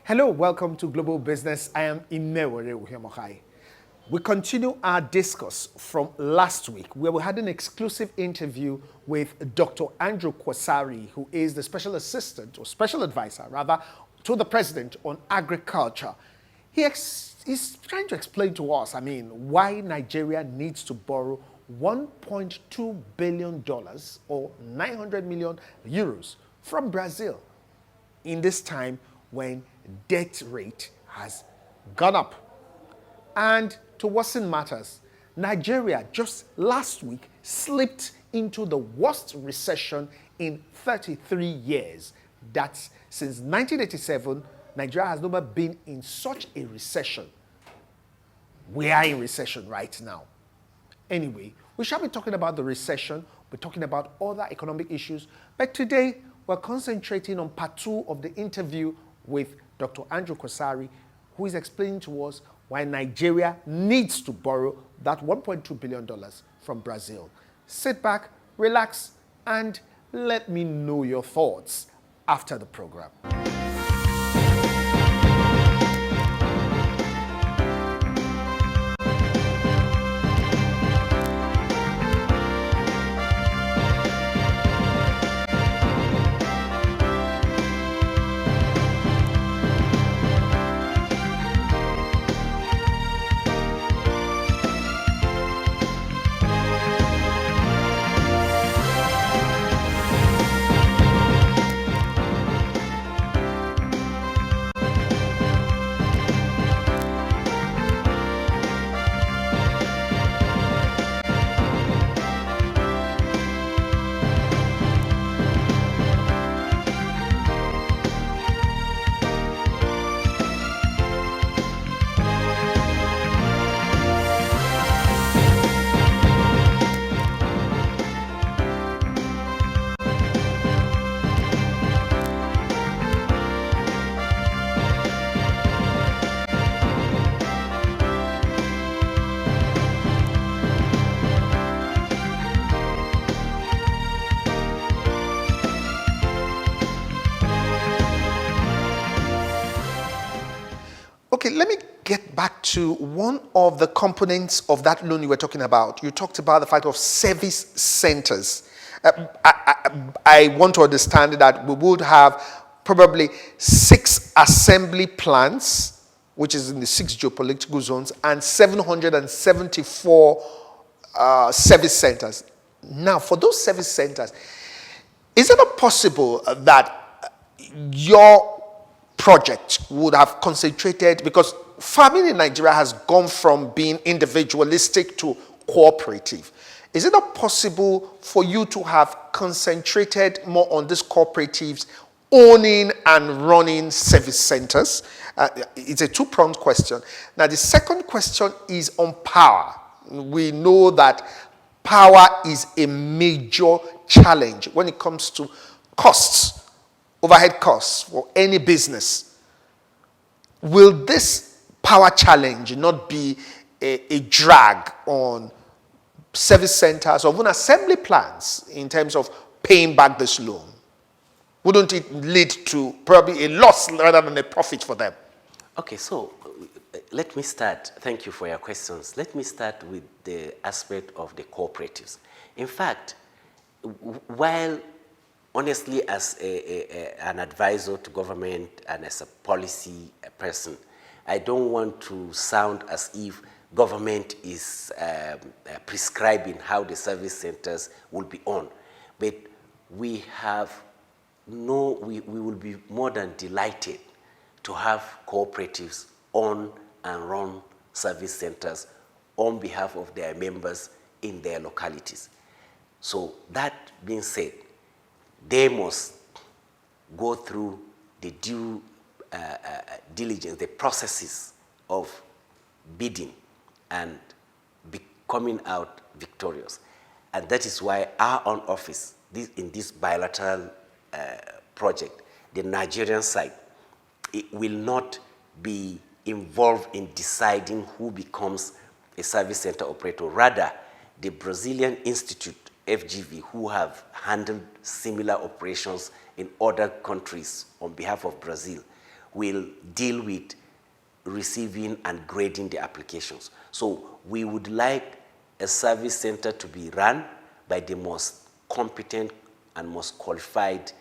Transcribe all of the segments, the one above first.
Hello, welcome to Global Business. I am Imewere Uhemohai. We continue our discourse from last week where we had an exclusive interview with Dr. Andrew Kwasari, who is the special assistant or special advisor rather to the president on agriculture. He's trying to explain to us, why Nigeria needs to borrow $1.2 billion or 900 million euros from Brazil in this time when debt rate has gone up. And to worsen matters, Nigeria just last week slipped into the worst recession in 33 years. That's since 1987, Nigeria has never been in such a recession. We are in recession right now. Anyway, we shall be talking about the recession, we're talking about other economic issues, but today we're concentrating on part 2 of the interview with Dr. Andrew Kwasari, who is explaining to us why Nigeria needs to borrow that $1.2 billion from Brazil. Sit back, relax, and let me know your thoughts after the program. Okay, let me get back to one of the components of that loan you were talking about. You talked about the fact of service centers. I want to understand that we would have probably 6 assembly plants, which is in the 6 geopolitical zones, and 774 service centers. Now, for those service centers, is it not possible that your project would have concentrated, because farming in Nigeria has gone from being individualistic to cooperative. Is it not possible for you to have concentrated more on these cooperatives owning and running service centers? It's a two-pronged question. Now, the second question is on power. We know that power is a major challenge when it comes to costs. Overhead costs for any business. Will this power challenge not be a drag on service centers or even assembly plants in terms of paying back this loan? Wouldn't it lead to probably a loss rather than a profit for them? Okay, so let me start. Thank you for your questions. Let me start with the aspect of the cooperatives. In fact, while honestly, as an advisor to government and as a policy person, I don't want to sound as if government is prescribing how the service centers will be on. But we will be more than delighted to have cooperatives own and run service centers on behalf of their members in their localities. So that being said, they must go through the due diligence, the processes of bidding and coming out victorious. And that is why our own office, in this bilateral project, the Nigerian side, it will not be involved in deciding who becomes a service center operator. Rather, the Brazilian Institute, FGV, who have handled similar operations in other countries on behalf of Brazil, will deal with receiving and grading the applications. So we would like a service center to be run by the most competent and most qualified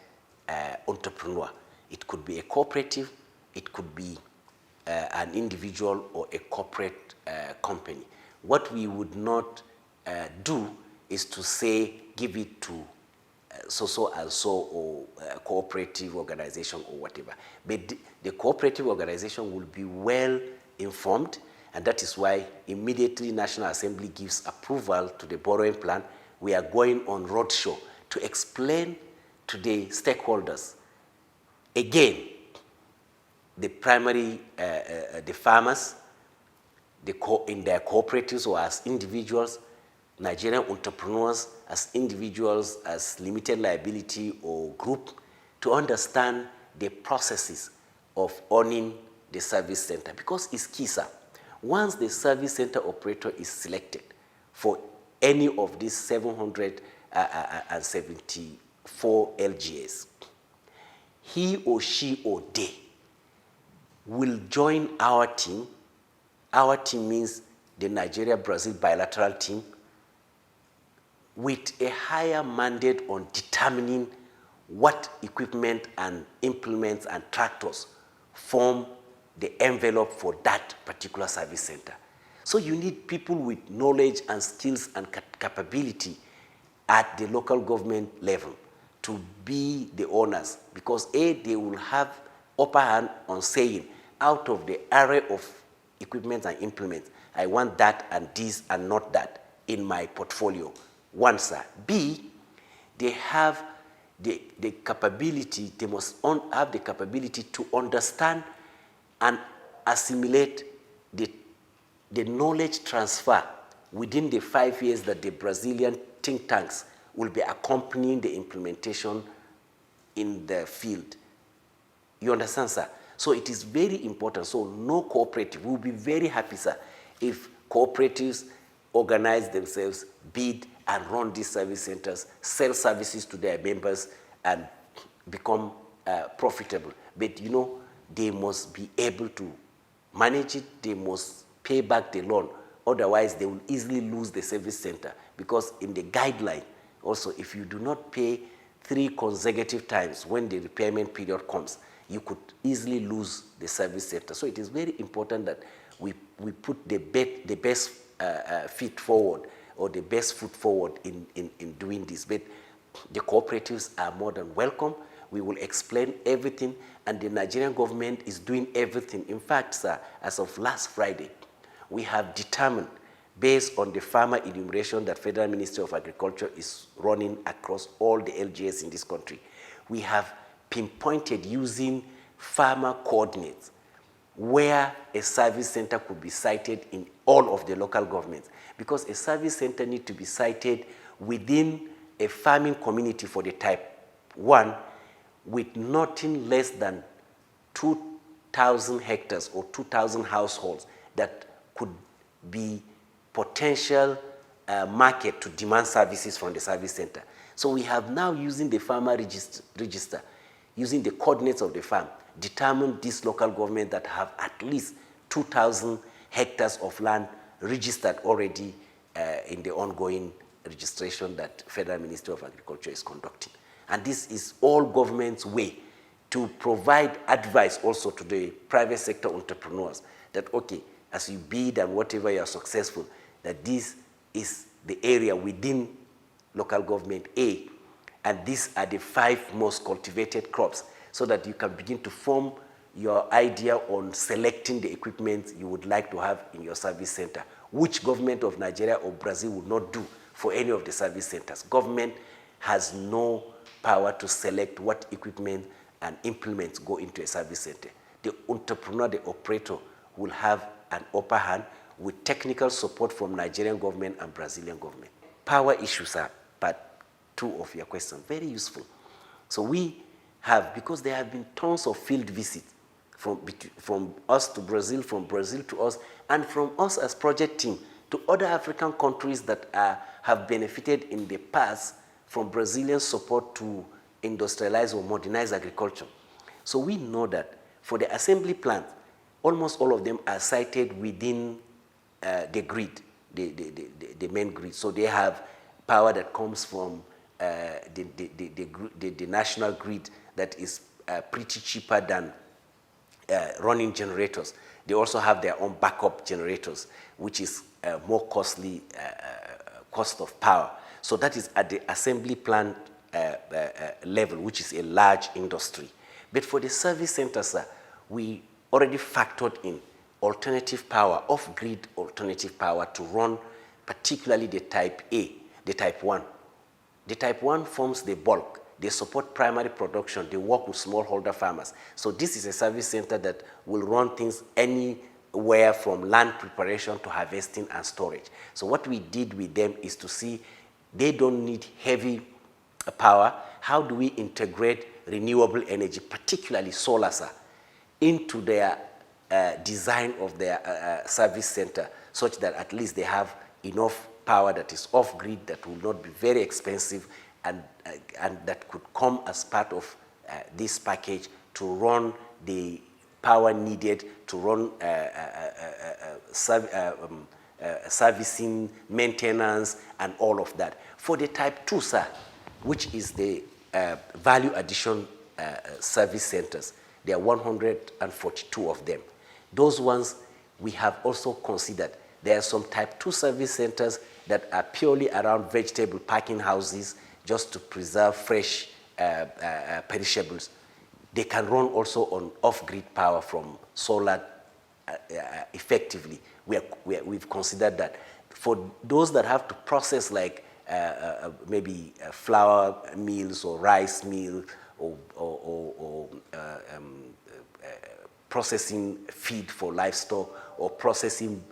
entrepreneur. It could be a cooperative, it could be an individual or a corporate company. What we would not do is to say give it to so and so or a cooperative organization or whatever. But the cooperative organization will be well informed, and that is why immediately National Assembly gives approval to the borrowing plan, we are going on roadshow to explain to the stakeholders, again, the primary, the farmers, in their cooperatives or as individuals, Nigerian entrepreneurs as individuals, as limited liability or group, to understand the processes of owning the service center, because it's key, sir. Once the service center operator is selected for any of these 774 LGAs, he or she or they will join our team. Our team means the Nigeria-Brazil bilateral team, with a higher mandate on determining what equipment and implements and tractors form the envelope for that particular service center. So you need people with knowledge and skills and capability at the local government level to be the owners, because A, they will have upper hand on saying, out of the array of equipment and implements, I want that and this and not that in my portfolio. One, sir. B, they have the capability, they must have the capability to understand and assimilate the knowledge transfer within the 5 years that the Brazilian think tanks will be accompanying the implementation in the field. You understand, sir? So it is very important. So no cooperative. We'll be very happy, sir, if cooperatives organize themselves, bid and run these service centers, sell services to their members, and become profitable. But you know, they must be able to manage it. They must pay back the loan. Otherwise, they will easily lose the service center, because in the guideline, also, if you do not pay 3 consecutive times when the repayment period comes, you could easily lose the service center. So it is very important that we put the best feet forward, or the best foot forward in doing this. But the cooperatives are more than welcome. We will explain everything, and the Nigerian government is doing everything. In fact, sir, as of last Friday, we have determined, based on the farmer enumeration that Federal Ministry of Agriculture is running across all the LGAs in this country, we have pinpointed using farmer coordinates where a service center could be sited in all of the local governments, because a service center needs to be sited within a farming community for the type 1 with nothing less than 2,000 hectares or 2,000 households that could be potential market to demand services from the service center. So we have now, using the farmer register, using the coordinates of the farm, determined this local government that have at least 2,000 hectares of land registered already in the ongoing registration that Federal Ministry of Agriculture is conducting. And this is all government's way to provide advice also to the private sector entrepreneurs that, okay, as you bid and whatever you are successful, that this is the area within local government A, and these are the 5 most cultivated crops, so that you can begin to form your idea on selecting the equipment you would like to have in your service center, which government of Nigeria or Brazil would not do for any of the service centers. Government has no power to select what equipment and implements go into a service center. The entrepreneur, the operator, will have an upper hand with technical support from Nigerian government and Brazilian government. Power issues are part 2 of your question, very useful. So we have, because there have been tons of field visits from us to Brazil, from Brazil to us, and from us as project team to other African countries that have benefited in the past from Brazilian support to industrialize or modernize agriculture. So we know that For the assembly plant, almost all of them are sited within the grid, the main grid. So they have power that comes from the national grid that is pretty cheaper than running generators. They also have their own backup generators, which is more costly cost of power. So that is at the assembly plant level, which is a large industry. But for the service centers, we already factored in alternative power, off-grid alternative power to run particularly the type A, the type 1. The type 1 forms the bulk. They support primary production. They work with smallholder farmers. So this is a service center that will run things anywhere from land preparation to harvesting and storage. So what we did with them is to see they don't need heavy power. How do we integrate renewable energy, particularly solar, into their design of their service center, such that at least they have enough power that is off-grid, that will not be very expensive, and that could come as part of this package to run the power needed to run servicing, maintenance, and all of that. For the type 2, which is the value addition service centers, there are 142 of them. Those ones we have also considered. There are some type 2 service centers that are purely around vegetable packing houses, just to preserve fresh perishables. They can run also on off-grid power from solar effectively. We've considered that. For those that have to process like maybe flour mills or rice mill or processing feed for livestock or processing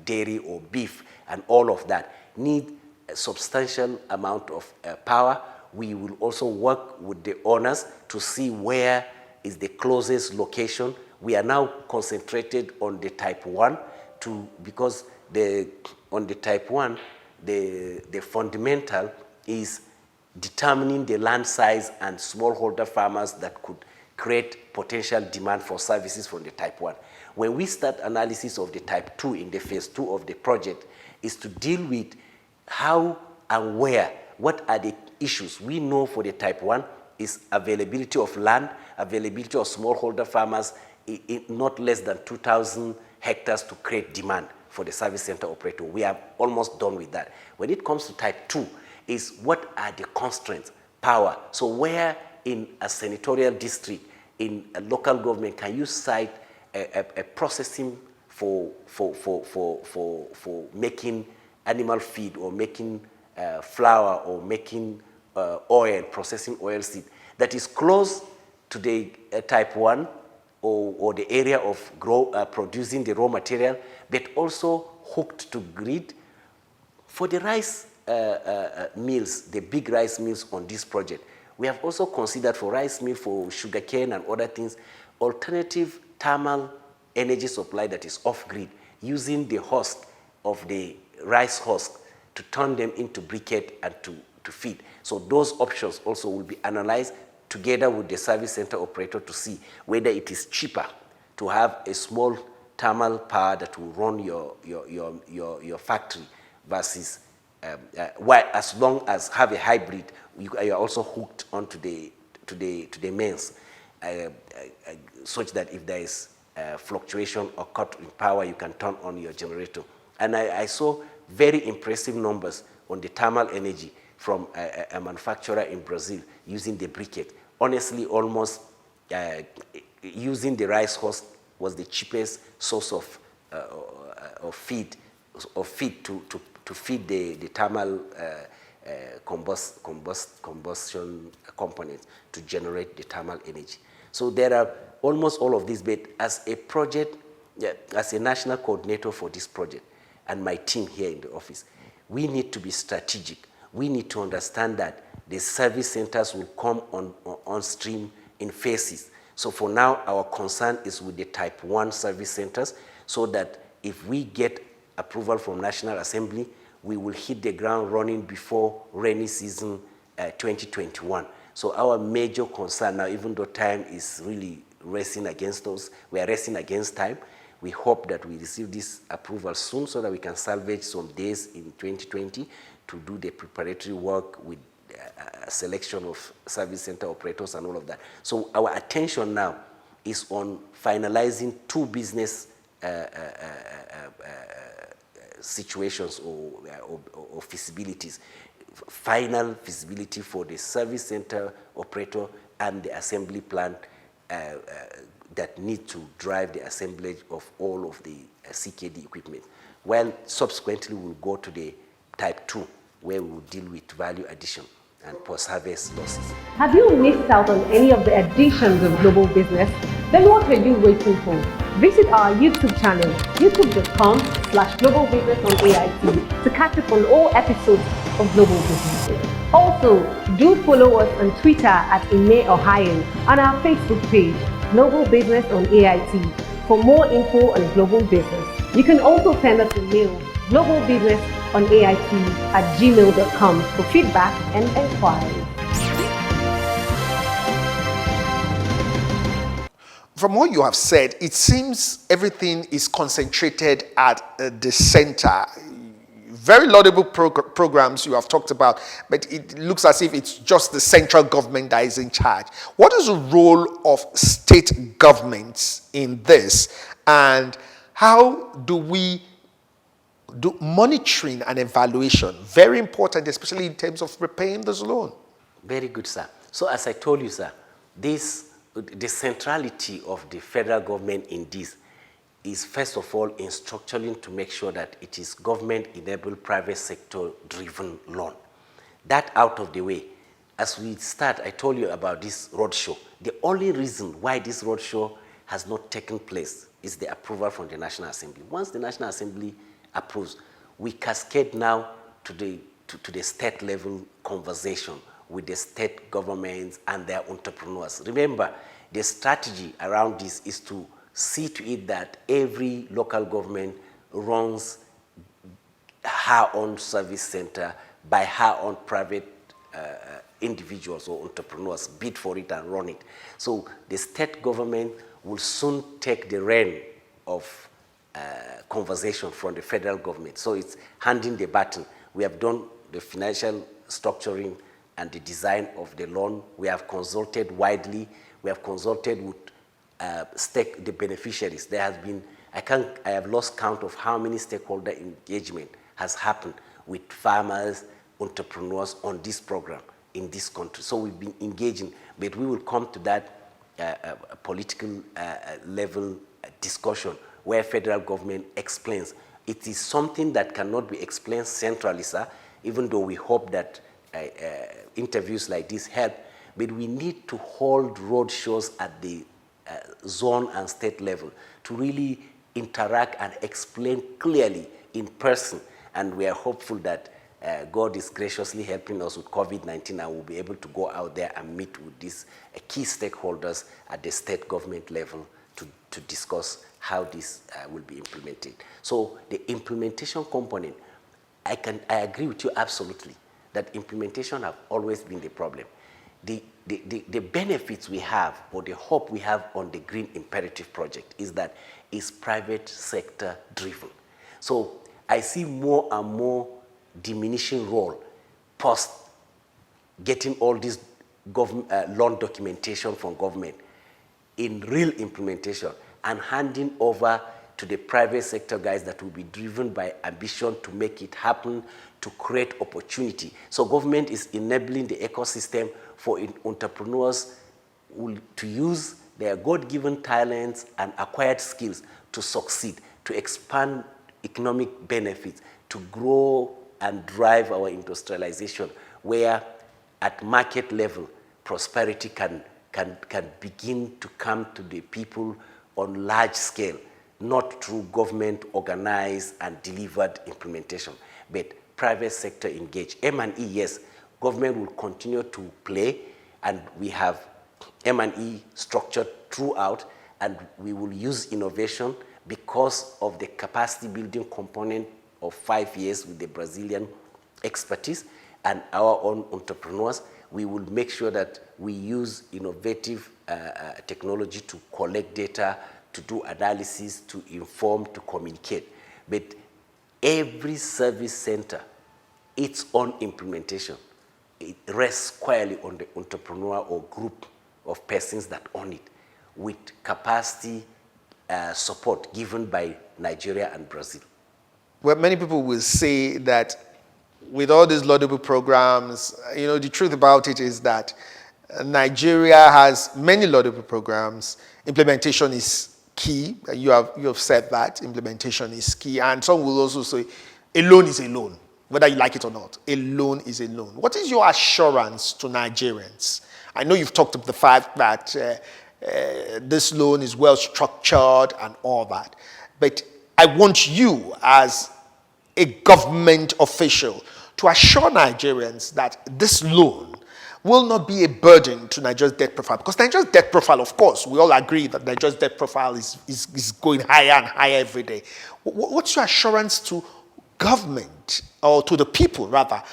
dairy or beef and all of that need a substantial amount of power. We will also work with the owners to see where is the closest location. We are now concentrated on the type 1 because on the type 1, the fundamental is determining the land size and smallholder farmers that could create potential demand for services from the type 1. When we start analysis of the type 2 in the phase 2 of the project, is to deal with how and where, what are the issues. We know for the type 1 is availability of land, availability of smallholder farmers, not less than 2,000 hectares to create demand for the service center operator. We are almost done with that. When it comes to type 2, is what are the constraints? Power. So where in a senatorial district, in a local government, can you cite a processing for making animal feed or making flour or making oil, processing oil seed that is close to the type 1 or the area of producing the raw material, but also hooked to grid? For the rice mills, the big rice mills on this project, we have also considered for rice mill, for sugarcane and other things, alternative thermal energy supply that is off-grid, using the husk of the rice husk to turn them into briquette and to feed. So those options also will be analyzed together with the service center operator to see whether it is cheaper to have a small thermal power that will run your factory versus as long as have a hybrid, you are also hooked onto the mains, such that if there is fluctuation or cut in power, you can turn on your generator. And I saw very impressive numbers on the thermal energy from a manufacturer in Brazil using the briquette. Honestly, almost using the rice husk was the cheapest source of feed to feed the thermal combustion components to generate the thermal energy. So there are almost all of these, but as a project, as a national coordinator for this project, and my team here in the office, we need to be strategic. We need to understand that the service centers will come on stream in phases. So for now, our concern is with the type 1 service centers, so that if we get approval from National Assembly, we will hit the ground running before rainy season 2021. So our major concern now, even though time is really racing against those. We are racing against time. We hope that we receive this approval soon so that we can salvage some days in 2020 to do the preparatory work with a selection of service center operators and all of that. So our attention now is on finalizing two business situations or feasibilities. Final feasibility for the service center operator and the assembly plant that need to drive the assemblage of all of the CKD equipment. Well, subsequently we'll go to the type 2, where we will deal with value addition and post-harvest losses. Have you missed out on any of the editions of Global Business? Then what are you waiting for? Visit our YouTube channel, youtube.com/Global Business on AIT, to catch up on all episodes of Global Business. Also, do follow us on Twitter at Ime Ohio and our Facebook page, Global Business on AIT, for more info on Global Business. You can also send us a mail, globalbusinessonait@gmail.com, for feedback and enquiries. From what you have said, it seems everything is concentrated at the center. Very laudable programs you have talked about, but it looks as if it's just the central government that is in charge. What is the role of state governments in this, and how do we do monitoring and evaluation? Very important, especially in terms of repaying this loan. Very good, sir. So as I told you, sir, the centrality of the federal government in this is, first of all, in structuring to make sure that it is government-enabled, private sector-driven loan. That out of the way, as we start, I told you about this roadshow. The only reason why this roadshow has not taken place is the approval from the National Assembly. Once the National Assembly approves, we cascade now to the state-level conversation with the state governments and their entrepreneurs. Remember, the strategy around this is to see to it that every local government runs her own service center by her own private individuals or entrepreneurs, bid for it and run it. So the state government will soon take the reign of conversation from the federal government. So it's handing the baton. We have done the financial structuring and the design of the loan. We have consulted widely. We have consulted with the beneficiaries. There has been, I have lost count of how many stakeholder engagement has happened with farmers, entrepreneurs on this program in this country. So we've been engaging, but we will come to that political level discussion where federal government explains. It is something that cannot be explained centrally, sir, even though we hope that interviews like this help, but we need to hold road shows at the zone and state level to really interact and explain clearly in person. And we are hopeful that God is graciously helping us with COVID-19 and we'll be able to go out there and meet with these key stakeholders at the state government level to discuss how this will be implemented. So the implementation component, I agree with you absolutely that implementation have always been the problem. The benefits we have, or the hope we have on the Green Imperative project is that it's private sector driven. So I see more and more diminishing role post getting all this loan documentation from government in real implementation and handing over to the private sector guys that will be driven by ambition to make it happen, to create opportunity. So government is enabling the ecosystem for entrepreneurs to use their God-given talents and acquired skills to succeed, to expand economic benefits, to grow and drive our industrialization, where at market level, prosperity can begin to come to the people on large scale, not through government organized and delivered implementation, but private sector engaged. M&E, yes, government will continue to play, and we have M&E structured throughout, and we will use innovation because of the capacity building component of 5 years with the Brazilian expertise and our own entrepreneurs. We will make sure that we use innovative technology to collect data, to do analysis, to inform, to communicate. But every service center, its own implementation, it rests squarely on the entrepreneur or group of persons that own it, with capacity support given by Nigeria and Brazil. Well, many people will say that with all these laudable programs, the truth about it is that Nigeria has many laudable programs. Implementation is key. You have said that implementation is key. And some will also say a loan is a loan, whether you like it or not. A loan is a loan. What is your assurance to Nigerians? I know you've talked about the fact that this loan is well structured and all that, but I want you as a government official to assure Nigerians that this loan will not be a burden to Nigeria's debt profile. Because Nigeria's debt profile, of course, we all agree that Nigeria's debt profile is going higher and higher every day. What's your assurance to government, or to the people rather,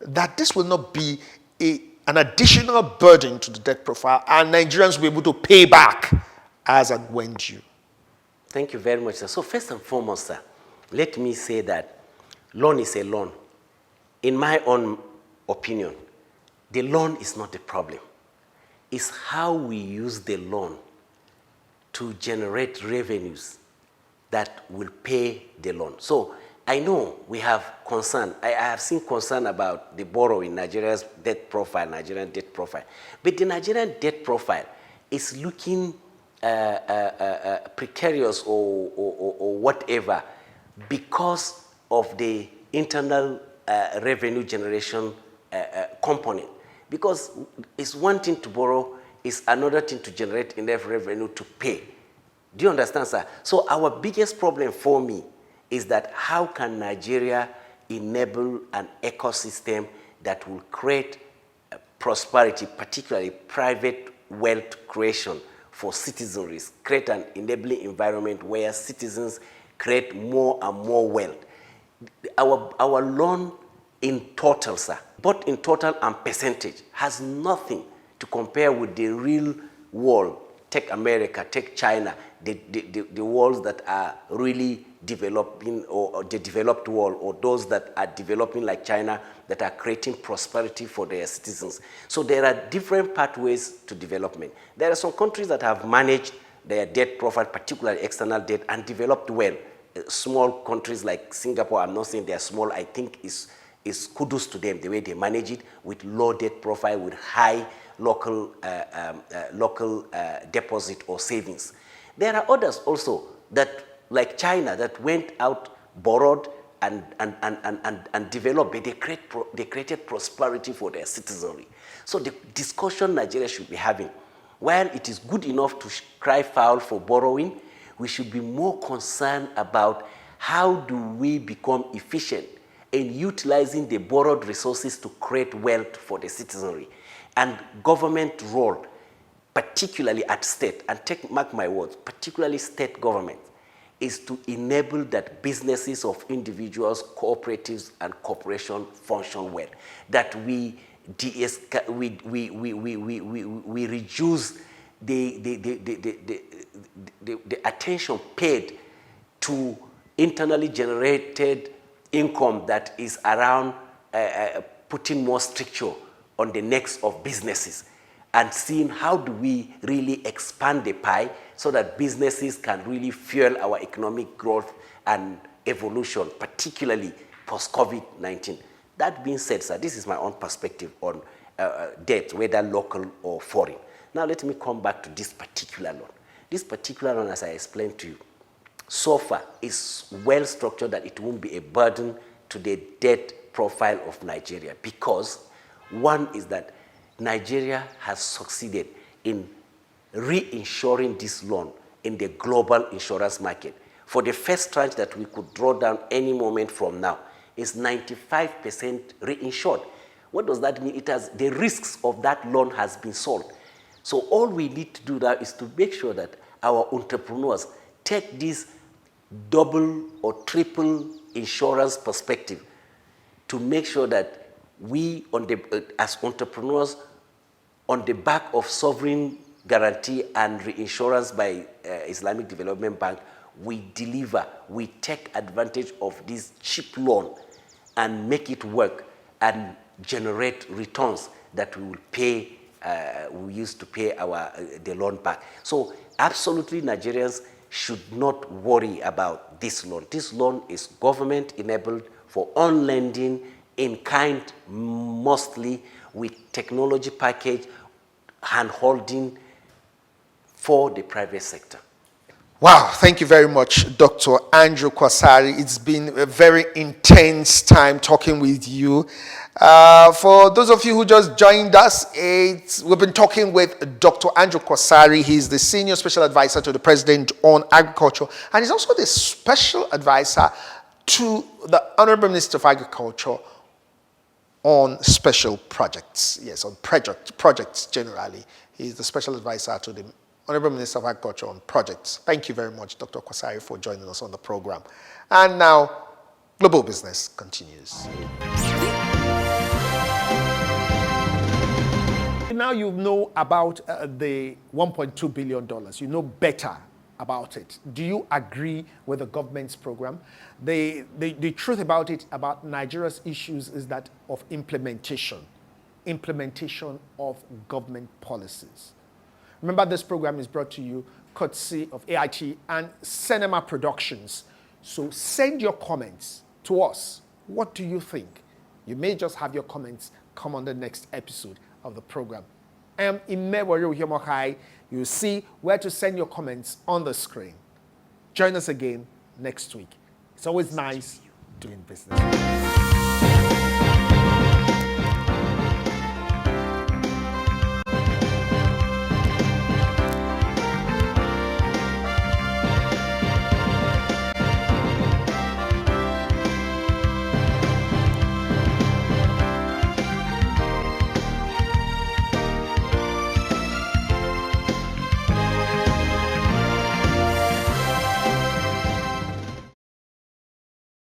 that this will not be an additional burden to the debt profile and Nigerians will be able to pay back as and when due? Thank you very much, sir. So first and foremost, sir, let me say that loan is a loan. In my own opinion, the loan is not the problem. It's how we use the loan to generate revenues that will pay the loan. So I know we have concern. I have seen concern about the borrowing, Nigeria's debt profile, Nigerian debt profile. But the Nigerian debt profile is looking precarious or whatever because of the internal revenue generation component. Because it's one thing to borrow, it's another thing to generate enough revenue to pay. Do you understand, sir? So our biggest problem for me is that how can Nigeria enable an ecosystem that will create prosperity, particularly private wealth creation for citizenry, create an enabling environment where citizens create more and more wealth. Our loan in total, sir, both in total and percentage, has nothing to compare with the real world. Take America, take China, the worlds that are really developing, or the developed world, or those that are developing like China, that are creating prosperity for their citizens. So there are different pathways to development. There are some countries that have managed their debt profile, particularly external debt, and developed well. Small countries like Singapore, I'm not saying they're small, I think is kudos to them, the way they manage it, with low debt profile, with high local deposit or savings. There are others also that, like China, that went out, borrowed, and developed, but they created prosperity for their citizenry. So the discussion Nigeria should be having, while it is good enough to cry foul for borrowing, we should be more concerned about how do we become efficient in utilizing the borrowed resources to create wealth for the citizenry. And government role, particularly at state, and mark my words, particularly state government, is to enable that businesses of individuals, cooperatives, and corporations function well. That we reduce the attention paid to internally generated income that is around putting more structure on the necks of businesses, and seeing how do we really expand the pie so that businesses can really fuel our economic growth and evolution, particularly post-COVID-19. That being said, sir, this is my own perspective on debt, whether local or foreign. Now let me come back to this particular loan. This particular loan, as I explained to you, so far is well structured that it won't be a burden to the debt profile of Nigeria, because one is that Nigeria has succeeded in reinsuring this loan in the global insurance market. For the first tranche that we could draw down any moment from now is 95% reinsured. What does that mean? It has, the risks of that loan has been solved. So all we need to do now is to make sure that our entrepreneurs take this double or triple insurance perspective to make sure that we, as entrepreneurs, on the back of sovereign guarantee and reinsurance by Islamic Development Bank, we deliver, we take advantage of this cheap loan and make it work and generate returns that we will pay, we used to pay the loan back. So absolutely Nigerians should not worry about this loan. This loan is government enabled for on-lending in kind, mostly with technology package, hand-holding for the private sector. Wow, thank you very much, Dr. Andrew Kwasari. It's been a very intense time talking with you. For those of you who just joined us, we've been talking with Dr. Andrew Kwasari. He's the Senior Special Advisor to the President on Agriculture, and he's also the Special Advisor to the Honorable Minister of Agriculture on special projects. Yes, on projects generally. He's the Special Advisor to the Honorable Minister of Agriculture on projects. Thank you very much, Dr. Kwasari, for joining us on the program. And now, Global Business continues. Now you know about the $1.2 billion. You know better about it. Do you agree with the government's program? The truth about it, about Nigeria's issues, is that of implementation of government policies. Remember, this program is brought to you courtesy of AIT and Cinema Productions. So send your comments to us. What do you think? You may just have your comments come on the next episode of the program. I am Imewari. You'll see where to send your comments on the screen. Join us again next week. It's always nice doing business.